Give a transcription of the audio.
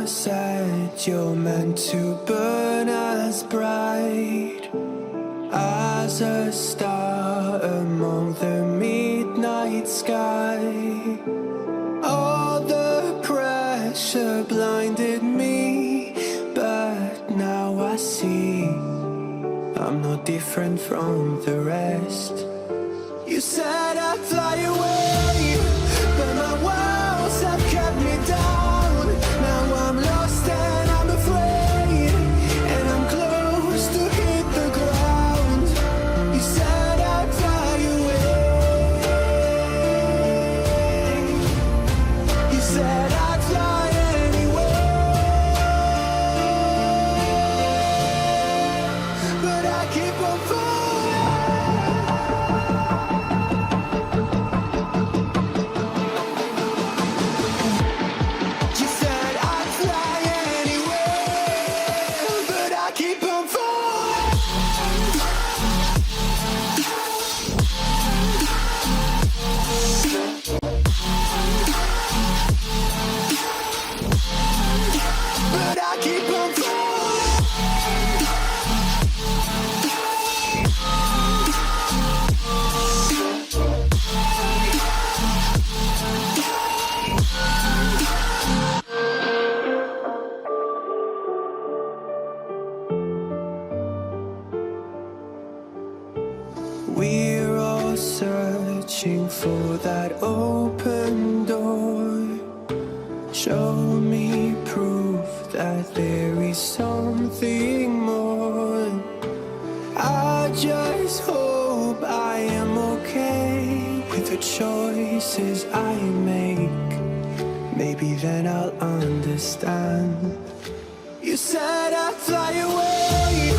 said you're meant to burn as bright as a star among the midnight sky. All the pressure blinded me, but now I see I'm no different from the rest. You said I'd fly away, but my walls have kept me down. Now I'm lost and I'm afraid, and I'm close to hit the ground. You said I'd fly away. You said I'd fly anyway, but I keep on falling. You said I'd fly anywhere, but I keep on falling. But I keep on falling. We're all searching for that open door. Show me proof that there is something more. I just hope I am okay with the choices I make. Maybe then I'll understand. You said I'd fly away,